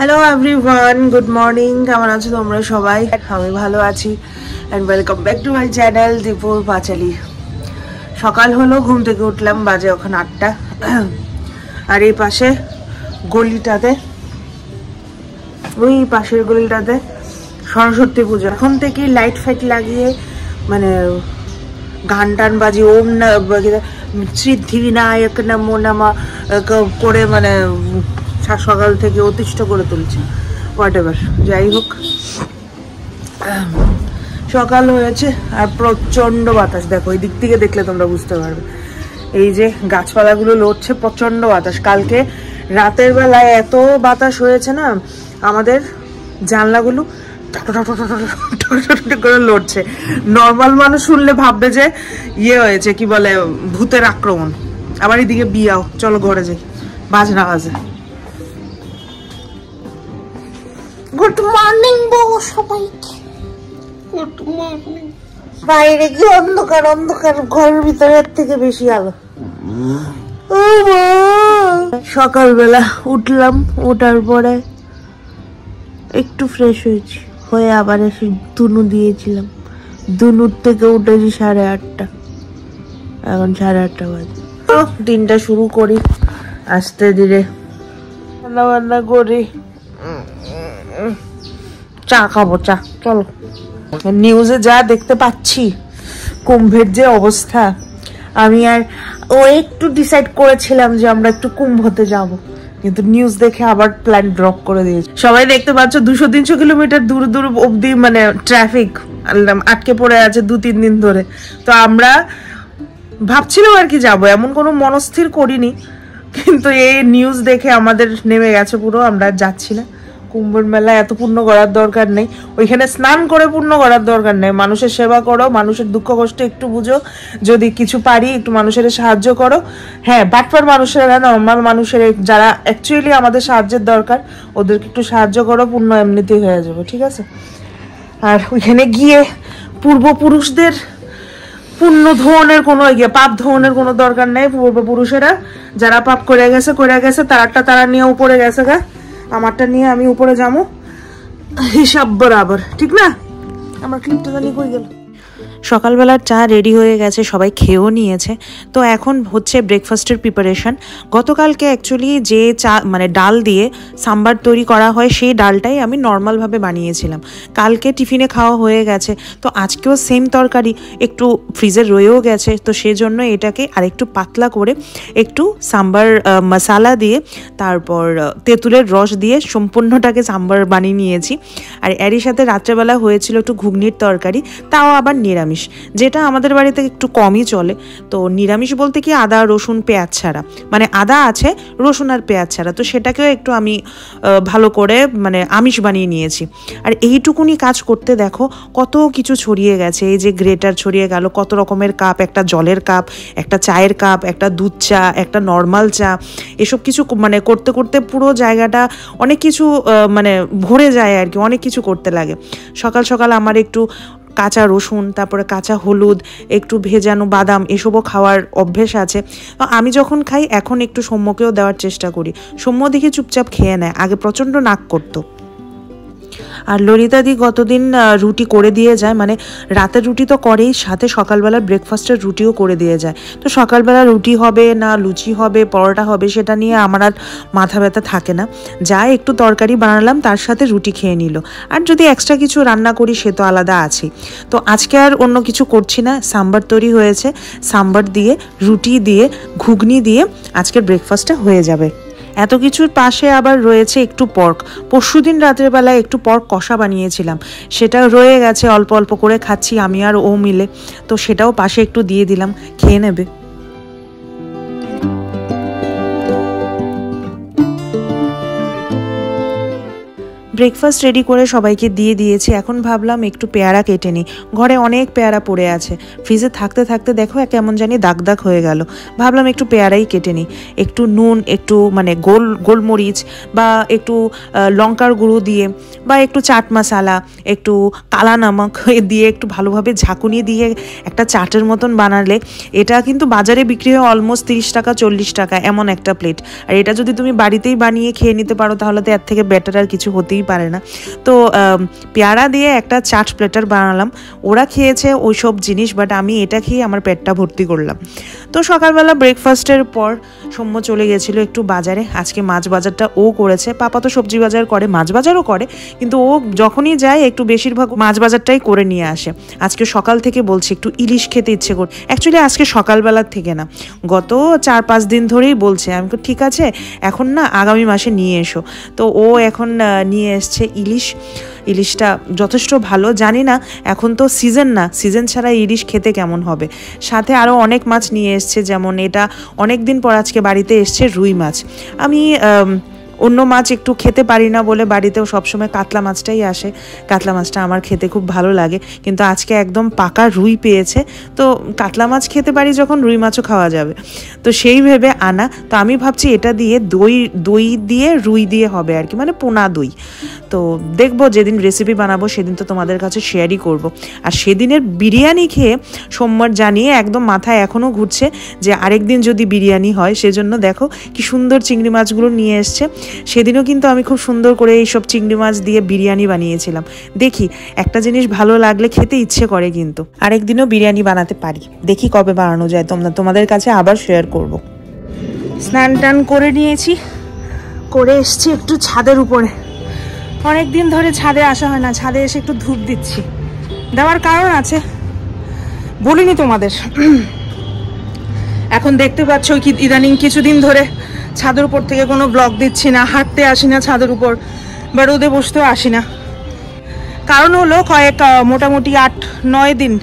Hello everyone, good morning. কেমন আছো তোমরা সবাই? আমি ভালো আছি and welcome back to my channel দীপুর পাঁচালি। সকাল হলো, ঘুম থেকে উঠলাম, বাজে ওখানে 8টা। আর এই পাশে গলিটাতে, ওই পাশের গলিটাতে সরস্বতী পুজো। এখন থেকেই লাইট ফাইট লাগিয়ে মানে গান টান বাজি ওম না সিদ্ধিবিনায়ক নমো নমঃ করে মানে সকাল থেকে অতিষ্ঠ করে তুলছে। হোয়াট এভার, যাই হোক, সকাল হয়েছে আর প্রচন্ড বাতাস। দেখো এই দিক থেকে দেখলে তোমরা বুঝতে পারবে, এই যে গাছপালাগুলো লড়ছে, প্রচন্ড বাতাস। কালকে রাতের বেলায় এত বাতাস হয়েছে না, আমাদের জানলাগুলো করে লড়ছে। নর্মাল মানুষ শুনলে ভাববে যে ইয়ে হয়েছে, কি বলে, ভূতের আক্রমণ। আবার এদিকে বিয়াও, চলো ঘরে যাই, বাজনা বাজে। গুড মর্নিং বউ সবাইকে। Good morning. বাইরে কি অন্ধকার অন্ধকার, ঘরের ভিতরের থেকে বেশি আলো। সকালবেলা উঠলাম, ওঠার পরে একটু ফ্রেশ হয়েছি, হয়ে আবার এসে দুনু দিয়েছিলাম। দুনুর থেকে উঠেছি 8:30। এখন 8:30 বাজে। তো দিনটা শুরু করি আস্তে ধীরে, রান্না বান্না করি, চা খাবো। চা চলো। নিউজে যা দেখতে পাচ্ছি, কুম্ভের যে অবস্থা, আমি আর ও একটু ডিসাইড করেছিলাম যে আমরা একটু কুম্ভতে যাব, কিন্তু নিউজ দেখে আবার প্ল্যান ড্রপ করে দিয়েছে। সবাই দেখতে পাচ্ছ 200-300 কিলোমিটার দূর দূর অব্দি মানে ট্রাফিক আটকে পড়ে আছে 2-3 দিন ধরে। তো আমরা ভাবছিলাম আর কি যাবো, এমন কোনো মনস্থির করিনি, কিন্তু এই নিউজ দেখে আমাদের নেমে গেছে পুরো, আমরা যাচ্ছি না। কুম্ভের মেলা এত পুণ্য করার দরকার নেই, ওইখানে স্নান করে পুণ্য করার দরকার নেই। মানুষের সেবা করো, মানুষের দুঃখ কষ্ট একটু বুঝো, যদি কিছু পারি একটু মানুষের সাহায্য করো। হ্যাঁ, বাটপার মানুষেরা, নর্মাল মানুষের যারা অ্যাকচুয়ালি আমাদের সাহায্যের দরকার, ওদেরকে একটু সাহায্য করো, পুণ্য এমনিতেই হয়ে যাবে, ঠিক আছে? আর ওইখানে গিয়ে পূর্বপুরুষদের পুণ্য ধোনের কোনো পাপ ধোনের কোনো দরকার নেই। পূর্বপুরুষেরা যারা পাপ করে গেছে তারাটা তারা নিয়ে উপরে গেছে গা, আমারটা নিয়ে আমি উপরে যাবো, হিসাব বরাবর, ঠিক না? আমার ক্লিপটা জানি কই গেল। সকালবেলার চা রেডি হয়ে গেছে, সবাই খেয়েও নিয়েছে। তো এখন হচ্ছে ব্রেকফাস্টের প্রিপারেশন। গতকালকে অ্যাকচুয়ালি যে চা মানে ডাল দিয়ে সাম্বার তৈরি করা হয়, সেই ডালটাই আমি নর্মালভাবে বানিয়েছিলাম। কালকে টিফিনে খাওয়া হয়ে গেছে, তো আজকেও সেম তরকারি একটু ফ্রিজে রয়েও গেছে। তো সেজন্য এটাকে আরেকটু পাতলা করে একটু সাম্বার মশালা দিয়ে, তারপর তেঁতুলের রস দিয়ে সম্পূর্ণটাকে সাম্বার বানিয়ে নিয়েছি। আর এরই সাথে রাত্রেবেলা হয়েছিল একটু ঘুগনির তরকারি, তাও আবার নিরামিষ, যেটা আমাদের বাড়িতে একটু কমই চলে। তো নিরামিষ বলতে কি আদা রসুন পেঁয়াজ ছাড়া, মানে আদা আছে রসুন আর পেঁয়াজ ছাড়া। তো সেটাকেও একটু আমি ভালো করে মানে আমিষ বানিয়ে নিয়েছি। আর এইটুকুনি কাজ করতে দেখো কত কিছু ছড়িয়ে গেছে। এই যে গ্রেটার ছড়িয়ে গেল, কত রকমের কাপ, একটা জলের কাপ, একটা চায়ের কাপ, একটা দুধ চা, একটা নর্মাল চা, এসব কিছু মানে করতে করতে পুরো জায়গাটা অনেক কিছু মানে ভরে যায় আর কি, অনেক কিছু করতে লাগে। সকাল সকাল আমার একটু কাঁচা রসুন, তারপরে কাঁচা হলুদ, একটু ভেজানো বাদাম, এসবও খাওয়ার অভ্যেস আছে। আমি যখন খাই এখন একটু সৌম্যকেও দেওয়ার চেষ্টা করি। সৌম্য দেখে চুপচাপ খেয়ে নেয়, আগে প্রচণ্ড নাক করতো। আর ললিতাদি গতদিন রুটি করে দিয়ে যায়, মানে রাতের রুটি তো করেই, সাথে সকালবেলা ব্রেকফাস্টের রুটিও করে দিয়ে যায়। তো সকালবেলা রুটি হবে না লুচি হবে পরোটা হবে সেটা নিয়ে আমার আর মাথা ব্যথা থাকে না। যা একটু তরকারি বানালাম, তার সাথে রুটি খেয়ে নিল। আর যদি এক্সট্রা কিছু রান্না করি সে তো আলাদা আছে। তো আজকে আর অন্য কিছু করছি না, সাম্বার তৈরি হয়েছে, সাম্বার দিয়ে রুটি দিয়ে ঘুগনি দিয়ে আজকের ব্রেকফাস্টটা হয়ে যাবে। এত কিছুর পাশে আবার রয়েছে একটু পর্ক। পরশুদিন রাতের বেলায় একটু পর্ক কষা বানিয়েছিলাম, সেটা রয়ে গেছে, অল্প অল্প করে খাচ্ছি আমি আর ও মিলে। তো সেটাও পাশে একটু দিয়ে দিলাম, খেয়ে নেবে। ব্রেকফাস্ট রেডি করে সবাইকে দিয়ে দিয়েছি। এখন ভাবলাম একটু পেয়ারা কেটে নিই, ঘরে অনেক পেয়ারা পড়ে আছে, ফ্রিজে থাকতে থাকতে দেখো কেমন জানি দাগ দাগ হয়ে গেল। ভাবলাম একটু পেয়ারাই কেটে নিই, একটু নুন, একটু মানে গোলমরিচ বা একটু লঙ্কার গুঁড়ো দিয়ে বা একটু চাট মশলা, একটু কালা নমক দিয়ে একটু ভালোভাবে ঝাঁকুনি দিয়ে একটা চাটের মতন বানালে এটা কিন্তু বাজারে বিক্রি হয় অলমোস্ট 30 টাকা 40 টাকা এমন একটা প্লেট। আর এটা যদি তুমি বাড়িতেই বানিয়ে খেয়ে নিতে পারো তাহলে তো এর থেকে বেটার আর কিছু হতেই পারে না। তো পেয়ারা দিয়ে একটা চাট প্লেটার বানালাম। ওরা খেয়েছে ওই সব জিনিস, বাট আমি এটা খেয়ে আমার পেটটা ভর্তি করলাম। তো সকালবেলা ব্রেকফাস্টের পর সৌম্য চলে গেছিলো একটু বাজারে। আজকে মাছ বাজারটা ও করেছে, পাপা তো সবজি বাজার করে, মাছ বাজারও করে, কিন্তু ও যখনই যায় একটু বেশিরভাগ মাছ বাজারটাই করে নিয়ে আসে। আজকে সকাল থেকে বলছে একটু ইলিশ খেতে ইচ্ছে করে। অ্যাকচুয়ালি আজকে সকালবেলার থেকে না, গত 4-5 দিন ধরেই বলছে। আমি তো ঠিক আছে এখন না আগামী মাসে নিয়ে এসো। তো ও এখন নিয়ে এসছে ইলিশটা যথেষ্ট ভালো। জানি না এখন তো সিজন না, সিজন ছাড়া ইলিশ খেতে কেমন হবে। সাথে আরও অনেক মাছ নিয়ে এসছে, যেমন এটা অনেক দিন পর আজকে বাড়িতে এসছে রুই মাছ। আমি অন্য মাছ একটু খেতে পারি না বলে বাড়িতেও সবসময় কাতলা মাছটাই আসে। কাতলা মাছটা আমার খেতে খুব ভালো লাগে, কিন্তু আজকে একদম পাকা রুই পেয়েছে। তো কাতলা মাছ খেতে পারি যখন, রুই মাছও খাওয়া যাবে, তো সেই ভেবে আনা। তো আমি ভাবছি এটা দিয়ে দই দিয়ে রুই দিয়ে হবে আর কি, মানে পোনা দই। তো দেখবো যেদিন রেসিপি বানাবো সেদিন তো তোমাদের কাছে শেয়ারই করব। আর সেদিনের বিরিয়ানি খেয়ে সোমবার জানিয়ে একদম মাথায় এখনও ঘুরছে যে আরেক দিন যদি বিরিয়ানি হয়। সেজন্য দেখো কি সুন্দর চিংড়ি মাছগুলো নিয়ে এসছে। সেদিনও কিন্তু আমি খুব সুন্দর করে এইসব চিংড়ি মাছ দিয়ে বিরিয়ানি বানিয়েছিলাম। দেখি একটা জিনিস ভালো লাগলে খেতে ইচ্ছে করে, কিন্তু আরেকদিনও বিরিয়ানি বানাতে পারি। দেখি কবে বানানো যায়, তোমাদের কাছে আবার শেয়ার করব। স্নান টান করে নিয়েছি, করে এসছি একটু ছাদের উপরে। অনেক দিন ধরে ছাদে আসা হয় না, ছাদে এসে একটু ধূপ দিচ্ছি। দেওয়ার কারণ আছে, বলিনি তোমাদের। এখন দেখতে পাচ্ছ কি ইদানিং কিছুদিন ধরে ছাদের উপর থেকে কোনো ব্লগ দিচ্ছি না, হাঁটতে আসি না ছাদের উপর, বা রোদে বসতেও আসি না। কারণ হলো মোটামুটি 8-9 দিন,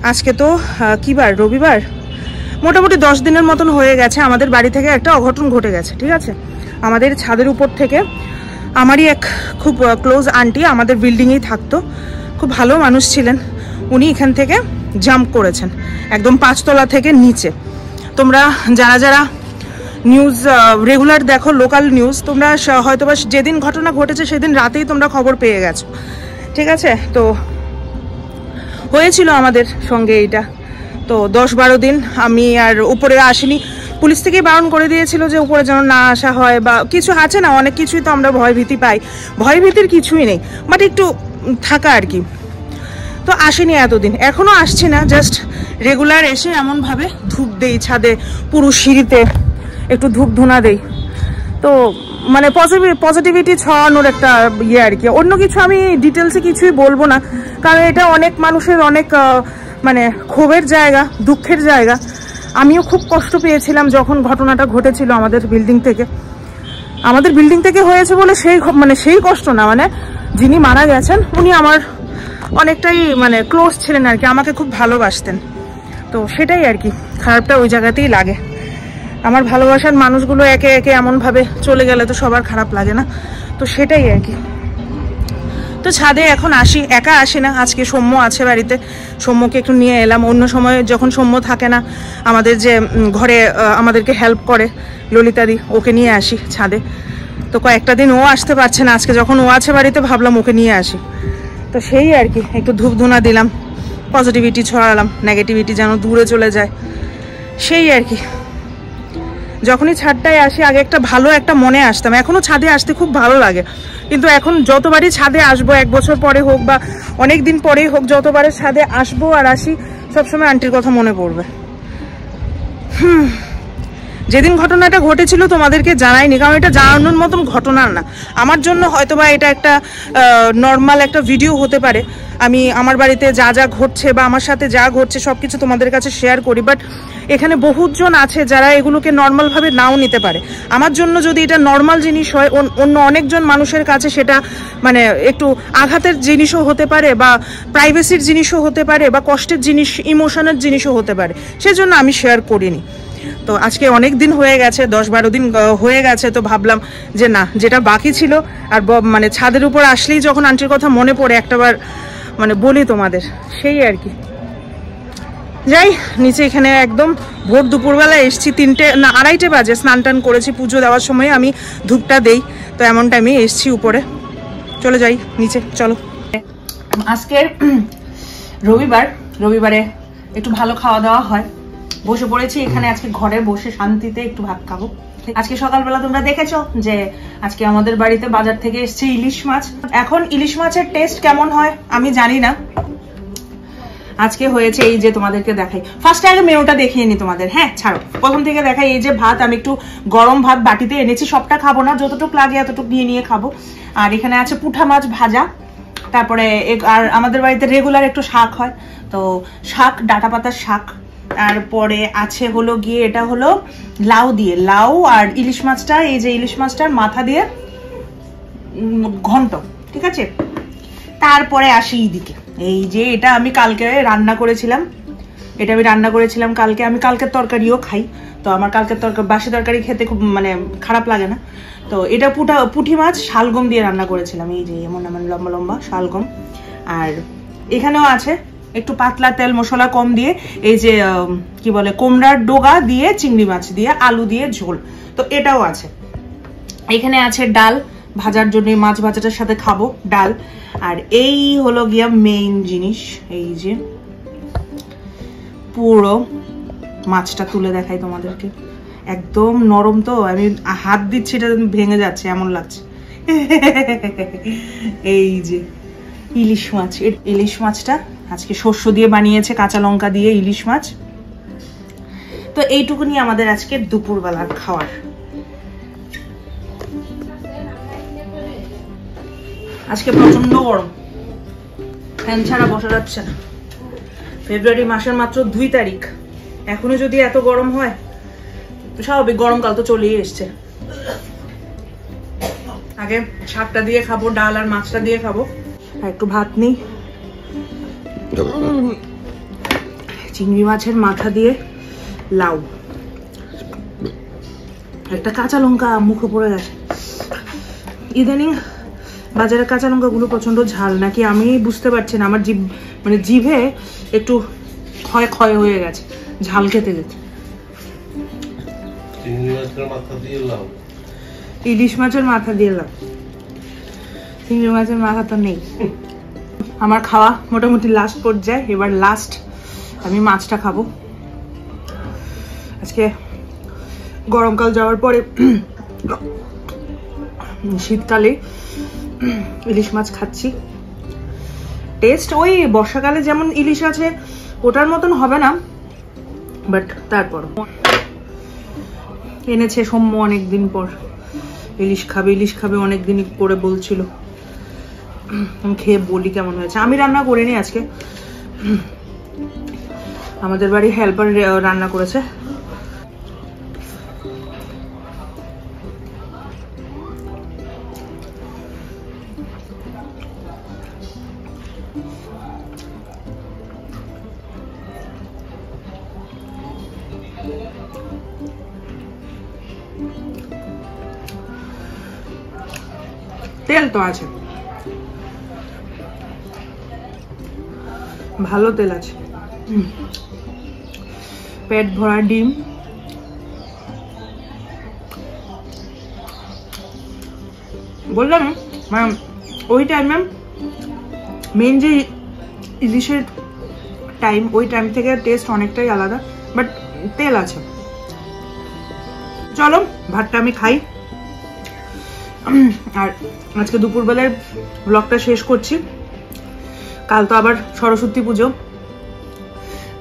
আজকে তো কি বার, রবিবার, মোটামুটি 10 দিনের মতন হয়ে গেছে আমাদের বাড়ি থেকে একটা অঘটন ঘটে গেছে। ঠিক আছে, আমাদের ছাদের উপর থেকে আমারই এক খুব ক্লোজ আন্টি আমাদের বিল্ডিংয়েই থাকতো, খুব ভালো মানুষ ছিলেন, উনি এখান থেকে জাম্প করেছেন একদম 5 তলা থেকে নিচে। তোমরা যারা যারা নিউজ রেগুলার দেখো, লোকাল নিউজ, তোমরা হয়তোবা যেদিন ঘটনা ঘটেছে সেদিন রাতেই তোমরা খবর পেয়ে গেছো। ঠিক আছে, তো হয়েছিল আমাদের সঙ্গে এইটা। তো 10-12 দিন আমি আর উপরে আসিনি, পুলিশ থেকেই বারণ করে দিয়েছিল যে উপরে যেন না আসা হয়, বা কিছু আছে না, অনেক কিছুই তো আমরা ভয় ভীতি পাই। ভয় ভীতির কিছুই নেই, বাট একটু থাকা আর কি। তো আসিনি এতদিন, এখনও আসছি না, জাস্ট রেগুলার এসে এমনভাবে ধূপ দেই ছাদে, পুরো সিঁড়িতে একটু ধূপ ধুনা দেই। তো মানে পজিটিভিটি ছড়ানোর একটা ইয়ে আর কি। অন্য কিছু আমি ডিটেলসে কিছুই বলবো না, কারণ এটা অনেক মানুষের অনেক মানে ক্ষোভের জায়গা, দুঃখের জায়গা। আমিও খুব কষ্ট পেয়েছিলাম যখন ঘটনাটা ঘটেছিল আমাদের বিল্ডিং থেকে হয়েছে বলে সেই কষ্ট না, মানে যিনি মারা গেছেন উনি আমার অনেকটাই মানে ক্লোজ ছিলেন আর কি, আমাকে খুব ভালোবাসতেন। তো সেটাই আর কি, খারাপটা ওই জায়গাতেই লাগে। আমার ভালোবাসার মানুষগুলো একে একে এমনভাবে চলে গেলে তো সবার খারাপ লাগে না, তো সেটাই আর কি। তো ছাদে এখন আসি, একা আসি না, আজকে সৌম্য আছে বাড়িতে, সৌম্যকে একটু নিয়ে এলাম। অন্য সময় যখন সৌম্য থাকে না, আমাদের যে ঘরে আমাদেরকে হেল্প করে ললিতাদি, ওকে নিয়ে আসি ছাদে। তো কয়েকটা দিন ও আসতে পারছে না, আজকে যখন ও আছে বাড়িতে ভাবলাম ওকে নিয়ে আসি। তো সেই আর কি, একটু ধূপ ধুনা দিলাম, পজিটিভিটি ছড়ালাম, নেগেটিভিটি যেন দূরে চলে যায়, সেই আর কি। যখনই ছাদটায় আসি আগে একটা ভালো একটা মনে আসতাম, এখনও ছাদে আসতে খুব ভালো লাগে, কিন্তু এখন যতবারই ছাদে আসবো, 1 বছর পরে হোক বা অনেক দিন পরেই হোক, যতবারে ছাদে আসবো আর আসি সবসময় আন্টির কথা মনে পড়বে। যেদিন ঘটনাটা ঘটেছিল তোমাদেরকে জানাইনি, কারণ এটা জানানোর মতন ঘটনা না আমার জন্য। হয়তোবা এটা একটা নর্মাল একটা ভিডিও হতে পারে, আমি আমার বাড়িতে যা যা ঘটছে বা আমার সাথে যা ঘটছে সব কিছু তোমাদের কাছে শেয়ার করি, বাট এখানে বহুজন আছে যারা এগুলোকে নর্মালভাবে নাও নিতে পারে। আমার জন্য যদি এটা নর্মাল জিনিস হয়, অন্য অনেকজন মানুষের কাছে সেটা মানে একটু আঘাতের জিনিসও হতে পারে, বা প্রাইভেসির জিনিসও হতে পারে, বা কষ্টের জিনিস, ইমোশনের জিনিসও হতে পারে, সেজন্য আমি শেয়ার করিনি। তো আজকে অনেক দিন হয়ে গেছে, 10-12 দিন হয়ে গেছে, তো ভাবলাম যে না, যেটা বাকি ছিল আর মানে ছাদের উপর আসলেই যখন আন্টির কথা মনে পড়ে একটাবার মানে বলি তোমাদের, সেই আর কি। যাই নিচে, এখানে একদম ভোর দুপুরবেলা এসছি, 2:30 বাজে, স্নান টান করেছি, পুজো দেওয়ার সময় আমি ধূপটা দেই, তো এমন টাইমে এসছি উপরে। চলে যাই নিচে, চলো। আজকের রবিবারে একটু ভালো খাওয়া দাওয়া হয়, বসে পড়েছি এখানে আজকে ঘরে বসে শান্তিতে একটু ভাত খাবো। আজকে সকালবেলা তোমরা দেখেছো যে আজকে আমাদের বাড়িতে বাজার থেকে এসছে ইলিশ মাছ। এখন ইলিশ মাছের টেস্ট কেমন হয় আমি জানি না, আজকে হয়েছে এই যে তোমাদেরকে দেখাই, ফার্স্টে আগে মেনুটা দেখিয়ে নি তোমাদের। হ্যাঁ ছাড়ো, প্রথম থেকে দেখাই। এই যে ভাত, আমি একটু গরম ভাত বাটিতে এনেছি, সবটা খাবো না, যতটুকু লাগে এতটুকু নিয়ে খাবো। আর এখানে আছে পুঁঠা মাছ ভাজা, তারপরে আর আমাদের বাড়িতে রেগুলার একটু শাক হয়, তো শাক, ডাঁটা পাতার শাক। আর পরে আছে হলো গিয়ে, এটা হলো লাউ আর ইলিশ মাছটা, এই যে ইলিশ মাছটার মাথা দিয়ে ঘন্ট, ঠিক আছে। তারপরে আসি এইদিকে, এই যে এটা আমি কালকে রান্না করেছিলাম, কালকে। আমি কালকের তরকারিও খাই, তো আমার কালকের বাসি তরকারি খেতে খুব মানে খারাপ লাগে না। তো এটা পুঁটি মাছ শালগম দিয়ে রান্না করেছিলাম, এই যে এমন লম্বা লম্বা শালগম। আর এখানেও আছে একটু পাতলা তেল মশলা কম দিয়ে, এই যে কি বলে কুমড়ার ডোগা দিয়ে চিংড়ি মাছ দিয়ে আলু দিয়ে ঝোল, তো এটাও আছে। এখানে আছে ডাল, ভাজার জন্য মাছ ভাজাটার সাথে খাবো ডাল। আর এই হলো গিয়া মেইন জিনিস, এই যে পুরো মাছটা তুলে দেখাই তোমাদেরকে, একদম নরম, তো আমি হাত দিচ্ছি এটা ভেঙে যাচ্ছে এমন লাগছে। এই যে ইলিশ মাছটা আজকে শস্য দিয়ে বানিয়েছে, কাঁচা লঙ্কা দিয়ে ইলিশ মাছ। তো এইটুকুনি আমাদের আজকে দুপুরবেলার খাওয়ার। আজকে প্রচন্ড গরম, ফ্যান ছাড়া বসা যাচ্ছে না। ফেব্রুয়ারি মাসের মাত্র 2 তারিখ, এখনো যদি এত গরম হয়, স্বাভাবিক গরমকাল তো চলেই এসছে। আগে শাকটা দিয়ে খাবো, ডাল আর মাছটা দিয়ে খাবো। আর একটু ভাত নিই, চিংড়ি মাছের মাথা দিয়ে লাউ, একটা কাঁচা লঙ্কা মুখে পড়ে গেছে। ইদানিং বাজারের কাঁচা লঙ্কাগুলো প্রচন্ড ঝাল, নাকি আমি বুঝতে পারছি না, আমার জিভে একটু ক্ষয় হয়ে গেছে ঝাল খেতে খেতে। ইলিশ মাছের মাথা দিয়ে লাউ, চিংড়ি মাছের মাথা তো নেই। আমার খাওয়া মোটামুটি লাস্ট পর্যায়ে, এবার লাস্ট আমি মাছটা খাবো। আজকে গরমকাল যাওয়ার পরে শীতকালে ইলিশ মাছ খাচ্ছি। টেস্ট ওই বর্ষাকালে যেমন ইলিশ আছে ওটার মতন হবে না, বাট তারপর এনেছে সৌম্য অনেকদিন পর, ইলিশ খাবে অনেকদিন করে বলছিল। আমি খেয়ে বলি কেমন হয়েছে। আমি রান্না করিনি আজকে, আমাদের বাড়ি হেল্পার রান্না করেছে। তেল তো আছে, ভালো তেল আছে। পেট ভরা ডিম, বললাম ওই টাইমে মেন যে ইলিশের টাইম, ওই টাইম থেকে টেস্ট অনেকটাই আলাদা, বাট তেল আছে। চলো ভাতটা আমি খাই, আর আজকে দুপুরবেলার ব্লগটা শেষ করছি। কাল তো আবার সরস্বতী পুজো,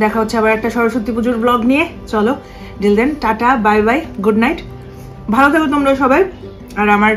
দেখা হচ্ছে আবার একটা সরস্বতী পুজোর ব্লগ নিয়ে। চলো ডিল then, tata, bye bye, good night, ভালো থেকো তোমরা সবাই। আর আমার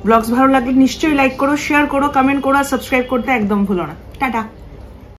ব্লগস ভালো লাগলে নিশ্চয়ই লাইক করো, শেয়ার করো, কমেন্ট করো, আর সাবস্ক্রাইব করতে একদম ভুলো না। টাটা।